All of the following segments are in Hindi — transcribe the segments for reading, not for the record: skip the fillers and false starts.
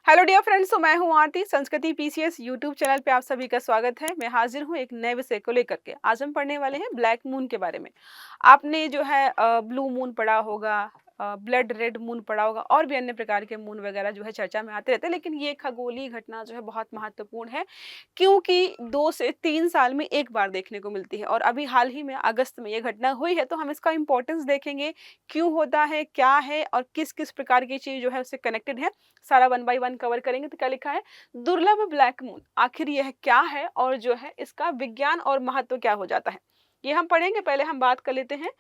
हेलो डियर फ्रेंड्स, तो मैं हूं आरती। संस्कृति पीसीएस यूट्यूब चैनल पे आप सभी का स्वागत है। मैं हाजिर हूं एक नए विषय को लेकर के। आज हम पढ़ने वाले हैं ब्लैक मून के बारे में। आपने जो है ब्लू मून पढ़ा होगा, ब्लड रेड मून पढ़ा होगा और भी अन्य प्रकार के मून वगैरह जो है चर्चा में आते रहते हैं, लेकिन ये खगोलीय घटना जो है बहुत महत्वपूर्ण है, क्योंकि 2 से 3 साल में एक बार देखने को मिलती है। और अभी हाल ही में अगस्त में ये घटना हुई है, तो हम इसका इम्पोर्टेंस देखेंगे, क्यों होता है, क्या है और किस किस प्रकार की चीज जो है उससे कनेक्टेड है, सारा 1 बाय 1 कवर करेंगे। तो क्या लिखा है, दुर्लभ ब्लैक मून, आखिर यह क्या है और जो है इसका विज्ञान और महत्व क्या हो जाता है, ये हम पढ़ेंगे। पहले हम बात कर लेते हैं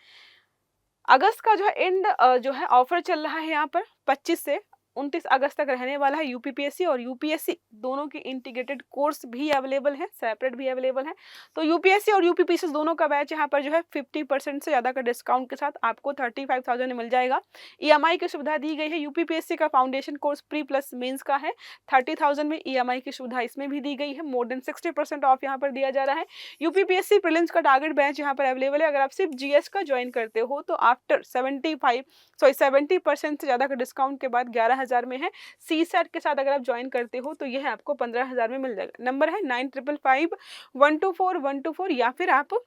अगस्त का जो है एंड, जो है ऑफर चल रहा है यहाँ पर 25 से 29 अगस्त तक रहने वाला है। यूपीपीएससी और यूपीएससी दोनों के इंटीग्रेटेड कोर्स भी अवेलेबल है, सेपरेट भी अवेलेबल है। तो यूपीएससी और यूपीपीएससी दोनों का बैच यहाँ पर जो है 50% से ज़्यादा का डिस्काउंट के साथ आपको 35,000 में मिल जाएगा। ईएमआई की सुविधा दी गई है। यूपीपीएससी का foundation course pre plus mains का है, 30,000 में ईएमआई की सुविधा इसमें भी दी गई है। मोर देन 60% ऑफ यहाँ पर दिया जा रहा है। यूपीपीएससी प्रीलिम्स का टारगेट बैच यहाँ पर अवेलेबल है। अगर आप सिर्फ जीएस का ज्वाइन करते हो तो आफ्टर 70% से ज़्यादा का डिस्काउंट के बाद 11,000 में है। सी सेट के साथ अगर आप ज्वाइन करते हो तो यह आपको 15,000 में मिल जाएगा। नंबर है 9555 124 124, या फिर आप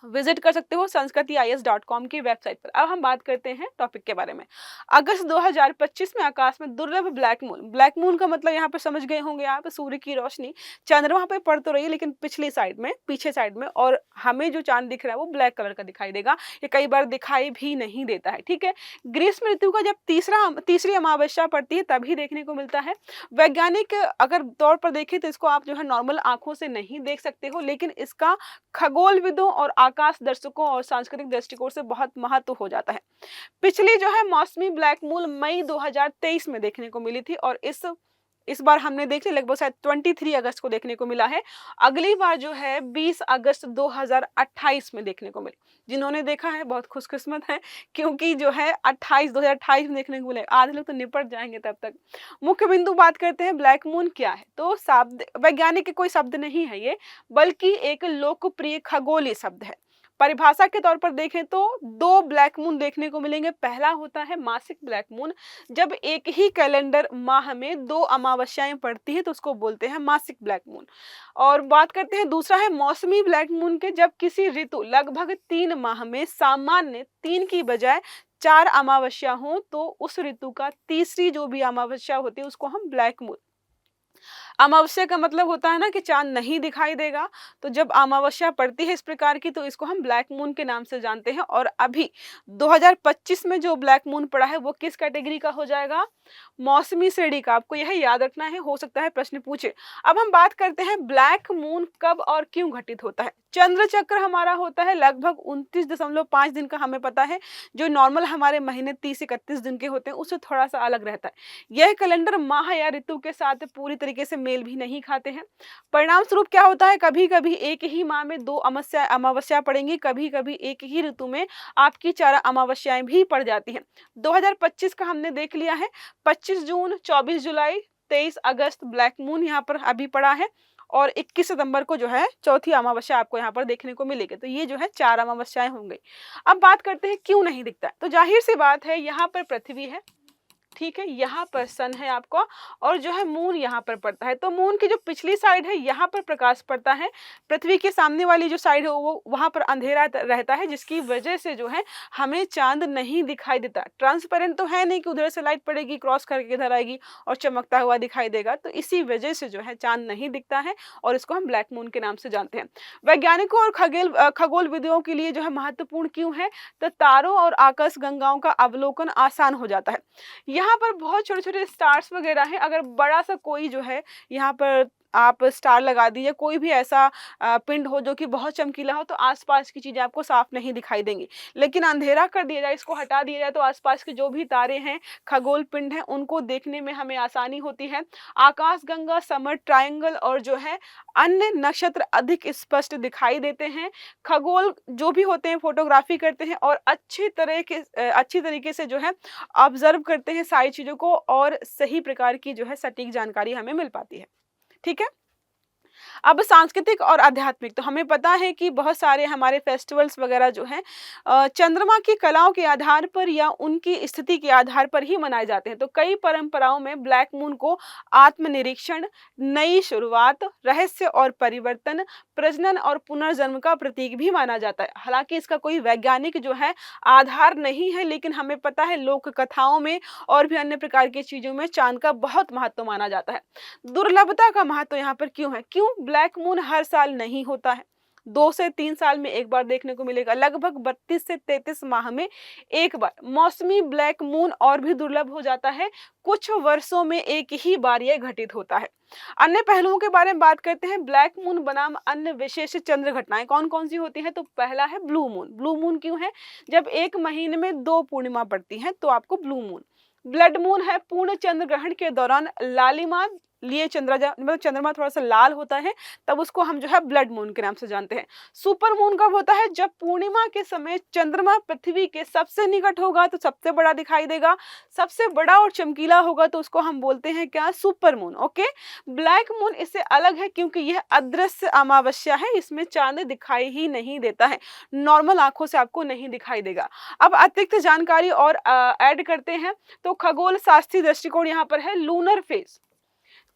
विजिट कर सकते हो sanskritis.com की वेबसाइट पर। अब हम बात करते हैं टॉपिक के बारे में। अगस्त 2025 में आकाश में दुर्लभ ब्लैक मून। ब्लैक मून का मतलब यहाँ पे समझ गए होंगे आप, सूर्य की रोशनी चंद्रमा पे पड़ तो रही है, लेकिन पिछली साइड में, पीछे साइड में, और हमें जो चांद दिख रहा है वो ब्लैक कलर का दिखाई देगा। ये कई बार दिखाई भी नहीं देता है, ठीक है। ग्रीष्म ऋतु का जब तीसरी अमावस्या पड़ती है तभी देखने को मिलता है। वैज्ञानिक अगर तौर पर देखें तो इसको आप जो है नॉर्मल आंखों से नहीं देख सकते हो, लेकिन इसका खगोलविदों और आकाश दर्शकों और सांस्कृतिक दृष्टिकोण से बहुत महत्व हो जाता है। पिछली जो है मौसमी ब्लैक मून मई 2023 में देखने को मिली थी, और इस बार हमने देख ली लगभग शायद 23 अगस्त को देखने को मिला है। अगली बार जो है 20 अगस्त 2028 में देखने को मिली। जिन्होंने देखा है बहुत खुशकिस्मत है, क्योंकि जो है 2028 में देखने को मिले। आधे लोग तो निपट जाएंगे तब तक। मुख्य बिंदु बात करते हैं ब्लैक मून क्या है, तो शब्द वैज्ञानिक के कोई शब्द नहीं है ये, बल्कि एक लोकप्रिय खगोलीय शब्द है। परिभाषा के तौर पर देखें तो 2 ब्लैक मून देखने को मिलेंगे। पहला होता है मासिक ब्लैक मून, जब एक ही कैलेंडर माह में 2 अमावस्याएं पड़ती है तो उसको बोलते हैं मासिक ब्लैक मून। और बात करते हैं दूसरा है मौसमी ब्लैक मून के, जब किसी ऋतु लगभग 3 माह में सामान्य 3 की बजाय 4 अमावस्या हो तो उस ऋतु का तीसरी जो भी अमावस्या होती है उसको हम ब्लैक मून। अमावस्या का मतलब होता है ना कि चांद नहीं दिखाई देगा, तो जब अमावस्या पड़ती है इस प्रकार की तो इसको हम ब्लैक मून के नाम से जानते हैं। और अभी 2025 में जो ब्लैक मून पड़ा है वो किस कैटेगरी का हो जाएगा, मौसमी श्रेणी का। आपको यह याद रखना है, हो सकता है प्रश्न पूछे। अब हम बात करते हैं ब्लैक मून कब और क्यों घटित होता है। चंद्र चक्र हमारा होता है लगभग 29.5 दिन का, हमें पता है। जो नॉर्मल हमारे महीने 30-31 दिन के होते हैं उससे थोड़ा सा अलग रहता है। यह कैलेंडर माह या ऋतु के साथ पूरी तरीके से मेल भी नहीं खाते हैं। परिणाम स्वरूप क्या होता है, कभी कभी एक ही माह में 2 अमावस्या पड़ेंगी, कभी कभी एक ही ऋतु में आपकी 4 अमावस्याएं भी पड़ जाती हैं। 2025 का हमने देख लिया है। 25 जून, 24 जुलाई, 23 अगस्त ब्लैक मून यहाँ पर अभी पड़ा है, और 21 सितंबर को जो है चौथी अमावस्या आपको यहाँ पर देखने को मिलेगी। तो ये जो है 4 अमावस्याएं होंगी। अब बात करते हैं क्यों नहीं दिखता है। तो जाहिर सी बात है, यहाँ पर पृथ्वी है, ठीक है, यहाँ पर सन है आपको, और जो है मून यहाँ पर पड़ता है। तो मून की जो पिछली साइड है यहाँ पर प्रकाश पड़ता है, पृथ्वी के सामने वाली जो साइड है वो वहाँ पर अंधेरा रहता है, जिसकी वजह से जो है हमें चांद नहीं दिखाई देता। ट्रांसपेरेंट तो है नहीं कि उधर से लाइट पड़ेगी क्रॉस करके इधर आएगी और चमकता हुआ दिखाई देगा, तो इसी वजह से जो है चांद नहीं दिखता है, और इसको हम ब्लैक मून के नाम से जानते हैं। वैज्ञानिकों और खगोल विदुओं के लिए जो है महत्वपूर्ण क्यों है, तो तारों और आकाश गंगाओं का अवलोकन आसान हो जाता है। यहाँ पर बहुत छोटे छोटे स्टार्स वगैरह हैं। अगर बड़ा सा कोई जो है यहाँ पर आप स्टार लगा दीजिए, कोई भी ऐसा पिंड हो जो कि बहुत चमकीला हो, तो आसपास की चीजें आपको साफ नहीं दिखाई देंगी। लेकिन अंधेरा कर दिया जाए, इसको हटा दिया जाए, तो आसपास के जो भी तारे हैं, खगोल पिंड हैं, उनको देखने में हमें आसानी होती है। आकाश गंगा, समर ट्रायंगल और जो है अन्य नक्षत्र अधिक स्पष्ट दिखाई देते हैं। खगोल जो भी होते हैं फोटोग्राफी करते हैं और अच्छी तरीके से जो है ऑब्जर्व करते हैं सारी चीजों को, और सही प्रकार की जो है सटीक जानकारी हमें मिल पाती है, ठीक है। अब सांस्कृतिक और आध्यात्मिक, तो हमें पता है कि बहुत सारे हमारे फेस्टिवल्स वगैरह जो हैं चंद्रमा की कलाओं के आधार पर या उनकी स्थिति के आधार पर ही मनाए जाते हैं। तो कई परंपराओं में ब्लैक मून को आत्मनिरीक्षण, नई शुरुआत, रहस्य और परिवर्तन, प्रजनन और पुनर्जन्म का प्रतीक भी माना जाता है। हालांकि इसका कोई वैज्ञानिक जो है आधार नहीं है, लेकिन हमें पता है लोक कथाओं में और भी अन्य प्रकार की चीजों में चांद का बहुत महत्व माना जाता है। दुर्लभता का महत्व यहाँ पर क्यों है? क्यों ब्लैक मून हर साल नहीं होता है? 2 से 3 साल में एक बार देखने को मिलेगा, लगभग 32 से 33 माह में एक बार। मौसमी ब्लैक मून और भी दुर्लभ हो जाता है, कुछ वर्षों में एक ही बार यह घटित होता है। अन्य पहलुओं के बारे में बात करते हैं। ब्लैक मून बनाम अन्य विशेष चंद्र घटनाएं कौन कौन सी होती हैं? तो पहला है ब्लू मून। ब्लू मून क्यों है? जब एक महीने में 2 पूर्णिमा पड़ती हैं तो आपको ब्लू मून। ब्लड मून है, पूर्ण चंद्र ग्रहण के दौरान लालिमा लिए मतलब चंद्रमा थोड़ा सा लाल होता है, तब उसको हम जो है ब्लड मून के नाम से जानते हैं। सुपर मून कब होता है? जब पूर्णिमा के समय चंद्रमा पृथ्वी के सबसे निकट होगा तो सबसे बड़ा दिखाई देगा, सबसे बड़ा और चमकीला होगा तो उसको हम बोलते हैं क्या? Super moon. Okay. Black moon इससे अलग है क्योंकि यह अदृश्य अमावस्या है, इसमें चांद दिखाई ही नहीं देता है, नॉर्मल आंखों से आपको नहीं दिखाई देगा। अब अतिरिक्त जानकारी और ऐड करते हैं तो खगोल शास्त्रीय दृष्टिकोण यहाँ पर है लूनर फेज।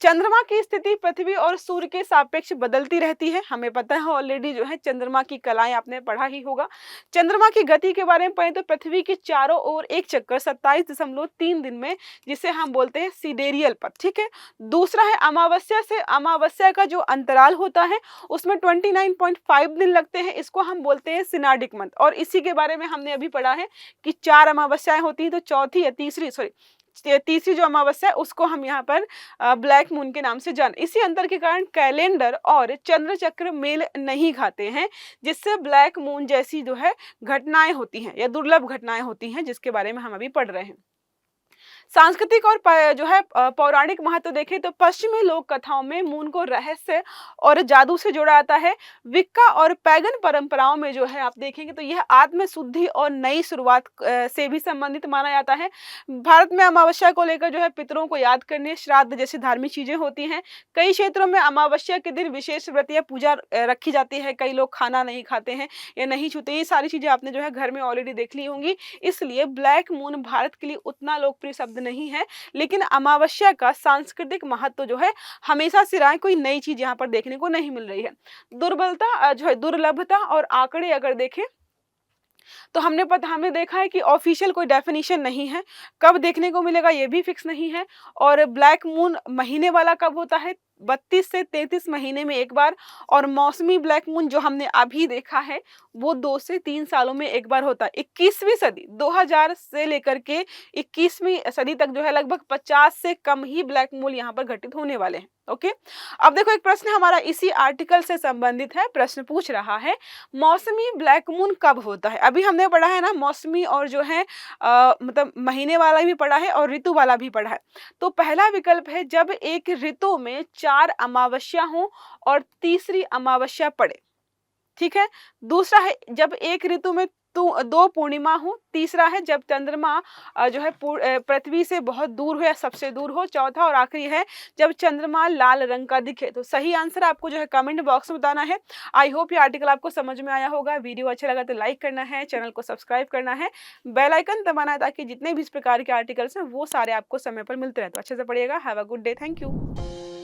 चंद्रमा की स्थिति पृथ्वी और सूर्य के सापेक्ष बदलती रहती है, हमें पता है ऑलरेडी जो है चंद्रमा की कलाएं आपने पढ़ा ही होगा। चंद्रमा की गति के बारे में पढ़ें तो पृथ्वी के चारों ओर एक चक्कर 27.3 दिन में, जिसे हम बोलते हैं सिडेरियल पथ। ठीक है। दूसरा है अमावस्या से अमावस्या का जो अंतराल होता है उसमें 29.5 दिन लगते हैं, इसको हम बोलते हैं सिनाडिक मंथ। और इसी के बारे में हमने अभी पढ़ा है कि 4 अमावस्याएं होती हैं, तो चौथी या तीसरी जो अमावस्या है उसको हम यहाँ पर ब्लैक मून के नाम से जान। इसी अंतर के कारण कैलेंडर और चंद्र चक्र मेल नहीं खाते हैं, जिससे ब्लैक मून जैसी जो है घटनाएं होती हैं या दुर्लभ घटनाएं होती हैं, जिसके बारे में हम अभी पढ़ रहे हैं। सांस्कृतिक और जो है पौराणिक महत्व देखें तो पश्चिमी लोक कथाओं में मून को रहस्य और जादू से जोड़ा जाता है। विक्का और पैगन परंपराओं में जो है आप देखेंगे तो यह आत्म शुद्धि और नई शुरुआत से भी संबंधित माना जाता है। भारत में अमावस्या को लेकर जो है पितरों को याद करने, श्राद्ध जैसी धार्मिक चीजें होती हैं। कई क्षेत्रों में अमावस्या के दिन विशेष व्रत या पूजा रखी जाती है, कई लोग खाना नहीं खाते हैं या नहीं छूते। ये सारी चीजें आपने जो है घर में ऑलरेडी देख ली होंगी। इसलिए ब्लैक मून भारत के लिए उतना लोकप्रिय शब्द नहीं है, लेकिन अमावस्या का सांस्कृतिक महत्व जो है हमेशा से रहा है, कोई नई चीज यहाँ पर देखने को नहीं मिल रही है। दुर्बलता जो है दुर्लभता और आंकड़े अगर देखें तो हमने देखा है कि ऑफिशियल कोई डेफिनेशन नहीं है, कब देखने को मिलेगा ये भी फिक्स नहीं है। और ब्लैक मून महीने वाला कब होता है? 32 से 33 महीने में एक बार। और मौसमी ब्लैक मून जो हमने अभी देखा है वो 2 से 3 सालों में एक बार होता है। 21वीं सदी 2000 से लेकर के 21वीं सदी तक जो है लगभग 50 से कम ही ब्लैक मून यहाँ पर घटित होने वाले हैं। ओके। अब देखो एक प्रश्न हमारा इसी आर्टिकल से संबंधित है। प्रश्न पूछ रहा है मौसमी ब्लैक मून कब होता है? अभी हमने पढ़ा है ना मौसमी, और जो है मतलब महीने वाला भी पढ़ा है और ऋतु वाला भी पढ़ा है। तो पहला विकल्प है जब एक ऋतु में 4 अमावस्या हो और तीसरी अमावस्या पड़े। ठीक है। दूसरा है जब एक ऋतु में 2 पूर्णिमा हो। तीसरा है जब चंद्रमा जो है पृथ्वी से बहुत दूर हो या सबसे दूर हो। चौथा और आखिरी है जब चंद्रमा लाल रंग का दिखे। तो सही आंसर आपको जो है कमेंट बॉक्स में बताना है। आई होप ये आर्टिकल आपको समझ में आया होगा। वीडियो अच्छा लगा तो लाइक करना है, चैनल को सब्सक्राइब करना है, बेल आइकन दबाना है ताकि जितने भी इस प्रकार के आर्टिकल्स हैं वो सारे आपको समय पर मिलते रहे। तो अच्छे से पढ़िएगा। Have a good day. Thank you.